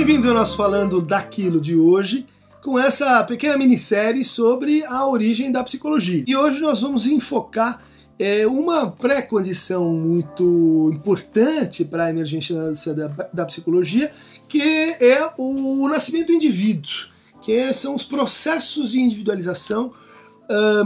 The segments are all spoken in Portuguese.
Bem-vindos ao nosso Falando Daquilo de hoje, com essa pequena minissérie sobre a origem da psicologia. E hoje nós vamos enfocar uma pré-condição muito importante para a emergência da psicologia, que é o nascimento do indivíduo, que são os processos de individualização,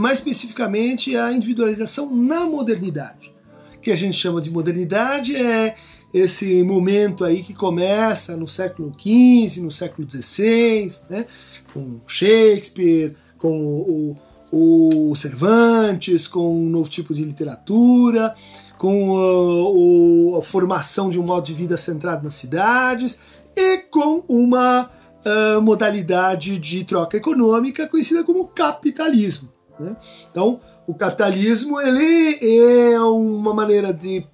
mais especificamente a individualização na modernidade. O que a gente chama de modernidade é esse momento aí que começa no século XV, no século XVI, né, com Shakespeare, com o Cervantes, com um novo tipo de literatura, com a formação de um modo de vida centrado nas cidades e com uma modalidade de troca econômica conhecida como capitalismo, né? Então, o capitalismo ele é uma maneira de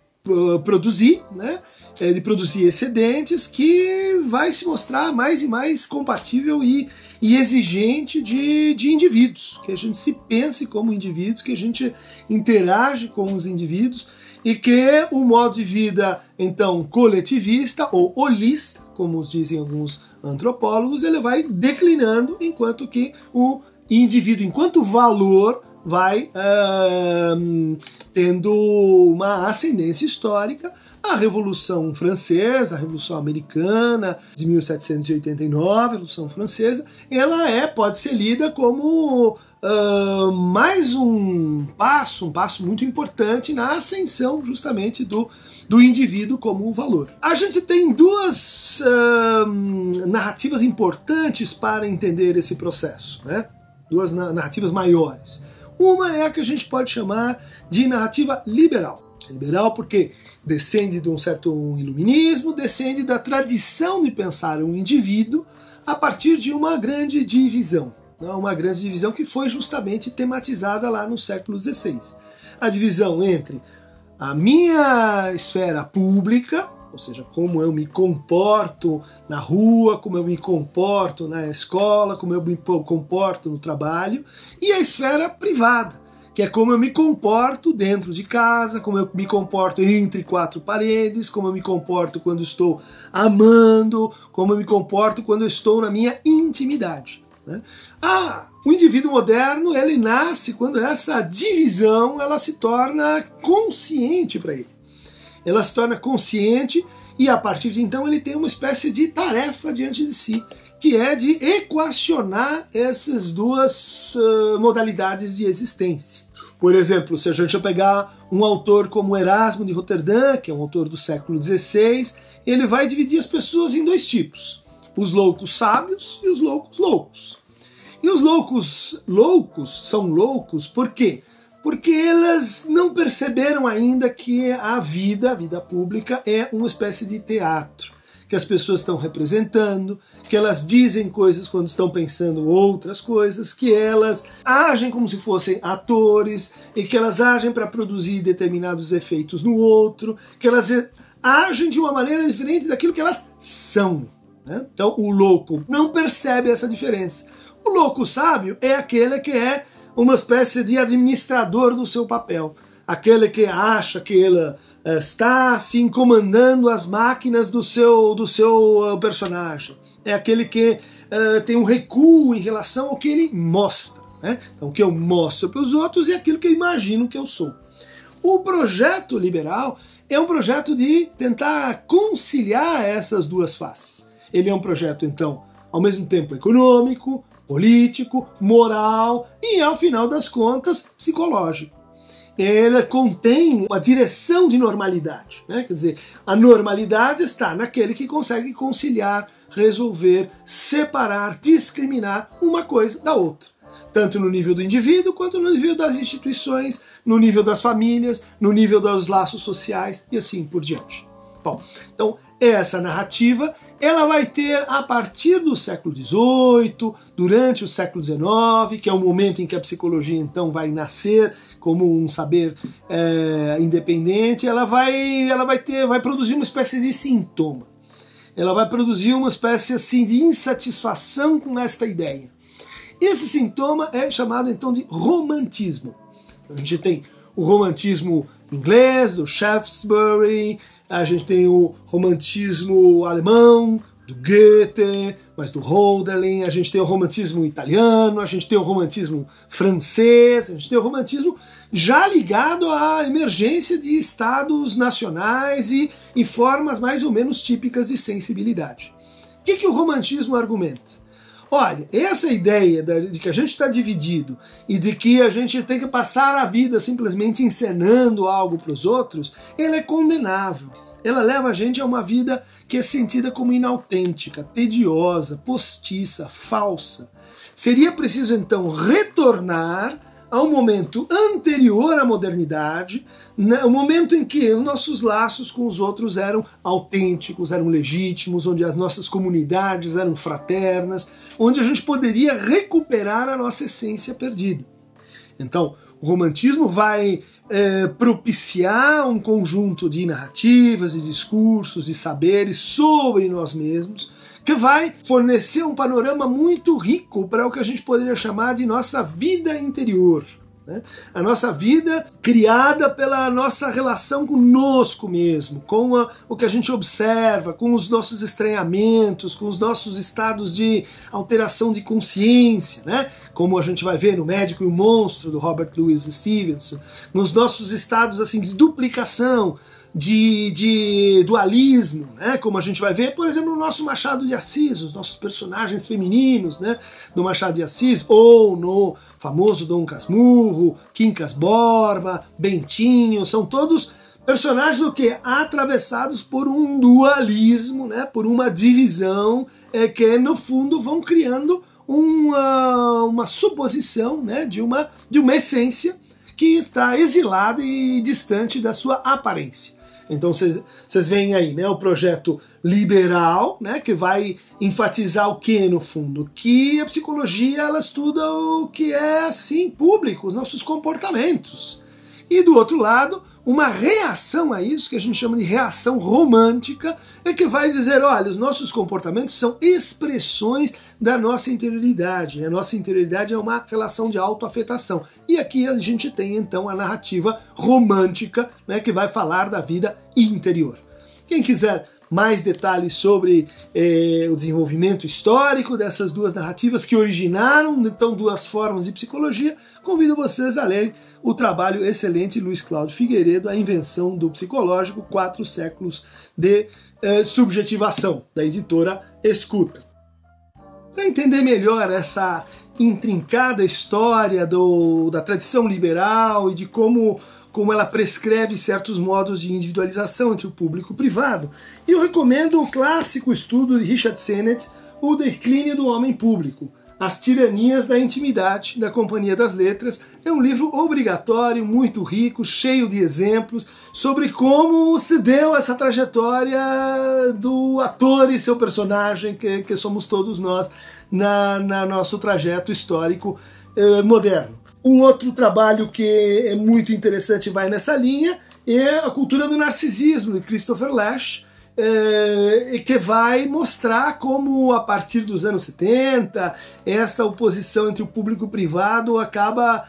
produzir, né? De produzir excedentes que vai se mostrar mais e mais compatível e exigente de indivíduos, que a gente se pense como indivíduos, que a gente interage com os indivíduos e que o modo de vida, então, coletivista ou holista, como os dizem alguns antropólogos, ele vai declinando, enquanto que o indivíduo, enquanto valor, vai tendo uma ascendência histórica. A Revolução Francesa, a Revolução Americana de 1789, a Revolução Francesa, ela pode ser lida como mais um passo muito importante na ascensão justamente do indivíduo como um valor. A gente tem duas narrativas importantes para entender esse processo, né? Duas narrativas maiores. Uma é a que a gente pode chamar de narrativa liberal. Liberal porque descende de um certo iluminismo, descende da tradição de pensar um indivíduo a partir de uma grande divisão. Uma grande divisão que foi justamente tematizada lá no século XVI. A divisão entre a minha esfera pública, ou seja, como eu me comporto na rua, como eu me comporto na escola, como eu me comporto no trabalho, e a esfera privada, que é como eu me comporto dentro de casa, como eu me comporto entre quatro paredes, como eu me comporto quando estou amando, como eu me comporto quando eu estou na minha intimidade, né? O indivíduo moderno, ele nasce quando essa divisão ela se torna consciente para ele. Ela se torna consciente e a partir de então ele tem uma espécie de tarefa diante de si, que é de equacionar essas duas modalidades de existência. Por exemplo, se a gente pegar um autor como Erasmo de Roterdã, que é um autor do século XVI, ele vai dividir as pessoas em dois tipos: os loucos sábios e os loucos loucos. E os loucos loucos são loucos por quê? Porque elas não perceberam ainda que a vida pública é uma espécie de teatro, que as pessoas estão representando, que elas dizem coisas quando estão pensando outras coisas, que elas agem como se fossem atores e que elas agem para produzir determinados efeitos no outro, que elas agem de uma maneira diferente daquilo que elas são, né? Então o louco não percebe essa diferença. O louco sábio é aquele que é uma espécie de administrador do seu papel, aquele que acha que ele está assim comandando as máquinas do seu personagem, é aquele que tem um recuo em relação ao que ele mostra, né? Então o que eu mostro para os outros é aquilo que eu imagino que eu sou. O projeto liberal é um projeto de tentar conciliar essas duas faces. Ele é um projeto, então, ao mesmo tempo econômico, político, moral e, ao final das contas, psicológico. Ele contém uma direção de normalidade, né? Quer dizer, a normalidade está naquele que consegue conciliar, resolver, separar, discriminar uma coisa da outra. Tanto no nível do indivíduo, quanto no nível das instituições, no nível das famílias, no nível dos laços sociais e assim por diante. Bom, então essa narrativa ela vai ter a partir do século XVIII, durante o século XIX, que é o momento em que a psicologia então vai nascer como um saber independente, ela vai produzir uma espécie de sintoma. Ela vai produzir uma espécie assim de insatisfação com esta ideia. Esse sintoma é chamado então de romantismo. A gente tem o romantismo inglês, do Shaftesbury, a gente tem o romantismo alemão, do Goethe, mas do Hölderlin, a gente tem o romantismo italiano, a gente tem o romantismo francês, a gente tem o romantismo já ligado à emergência de estados nacionais e formas mais ou menos típicas de sensibilidade. O que o romantismo argumenta? Olha, essa ideia de que a gente está dividido e de que a gente tem que passar a vida simplesmente encenando algo para os outros, ela é condenável. Ela leva a gente a uma vida que é sentida como inautêntica, tediosa, postiça, falsa. Seria preciso então retornar ao momento anterior à modernidade, o momento em que os nossos laços com os outros eram autênticos, eram legítimos, onde as nossas comunidades eram fraternas, onde a gente poderia recuperar a nossa essência perdida. Então, o romantismo vai propiciar um conjunto de narrativas, de discursos, de saberes sobre nós mesmos, que vai fornecer um panorama muito rico para o que a gente poderia chamar de nossa vida interior. Né? A nossa vida criada pela nossa relação conosco mesmo, com o que a gente observa, com os nossos estranhamentos, com os nossos estados de alteração de consciência, né? Como a gente vai ver no Médico e o Monstro, do Robert Louis Stevenson, nos nossos estados assim, de duplicação, de dualismo, né? Como a gente vai ver, por exemplo, no nosso Machado de Assis, os nossos personagens femininos, né? Do Machado de Assis, ou no famoso Dom Casmurro, Quincas Borba, Bentinho, são todos personagens do que? Atravessados por um dualismo, né? Por uma divisão que no fundo vão criando uma suposição, né? de uma essência que está exilada e distante da sua aparência. Então vocês veem aí, né, o projeto liberal, né, que vai enfatizar o que no fundo? Que a psicologia ela estuda o que é assim público, os nossos comportamentos. E do outro lado, uma reação a isso, que a gente chama de reação romântica, é que vai dizer, olha, os nossos comportamentos são expressões da nossa interioridade. A nossa interioridade é uma relação de autoafetação. E aqui a gente tem então a narrativa romântica, né, que vai falar da vida interior. Quem quiser mais detalhes sobre o desenvolvimento histórico dessas duas narrativas que originaram então duas formas de psicologia, convido vocês a lerem o trabalho excelente de Luiz Cláudio Figueiredo, A Invenção do Psicológico, 4 séculos de subjetivação, da editora Escuta. Para entender melhor essa intrincada história da tradição liberal e de como ela prescreve certos modos de individualização entre o público e o privado, eu recomendo o clássico estudo de Richard Sennett, O Declínio do Homem Público, As Tiranias da Intimidade, da Companhia das Letras. É um livro obrigatório, muito rico, cheio de exemplos sobre como se deu essa trajetória do ator e seu personagem, que somos todos nós, na nosso trajeto histórico moderno. Um outro trabalho que é muito interessante e vai nessa linha é A Cultura do Narcisismo, de Christopher Lasch, que vai mostrar como, a partir dos anos 70, essa oposição entre o público e o privado acaba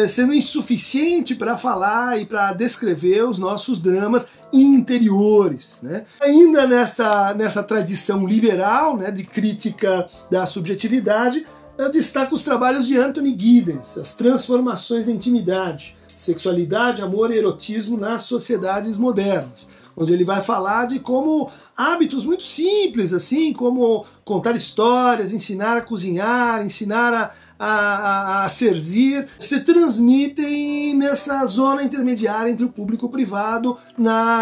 sendo insuficiente para falar e para descrever os nossos dramas interiores. Né? Ainda nessa tradição liberal, né, de crítica da subjetividade, eu destaco os trabalhos de Anthony Giddens, As Transformações da Intimidade, Sexualidade, Amor e Erotismo nas Sociedades Modernas, onde ele vai falar de como hábitos muito simples, assim, como contar histórias, ensinar a cozinhar, ensinar a serzir, se transmitem nessa zona intermediária entre o público e o privado,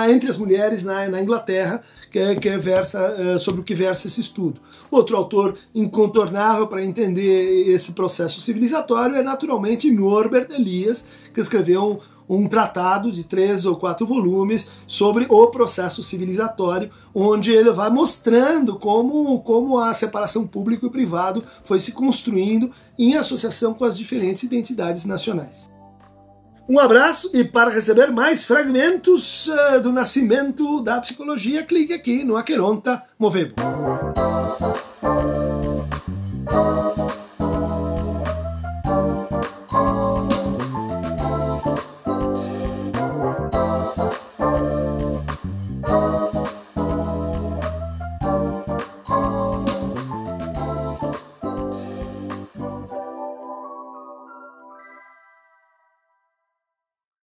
entre as mulheres na Inglaterra, que versa sobre o que versa esse estudo. Outro autor incontornável para entender esse processo civilizatório é naturalmente Norbert Elias, que escreveu um tratado de 3 ou 4 volumes sobre o processo civilizatório, onde ele vai mostrando como a separação público e privado foi se construindo em associação com as diferentes identidades nacionais. Um abraço, e para receber mais fragmentos do nascimento da psicologia, clique aqui no Aqueronta Movebo.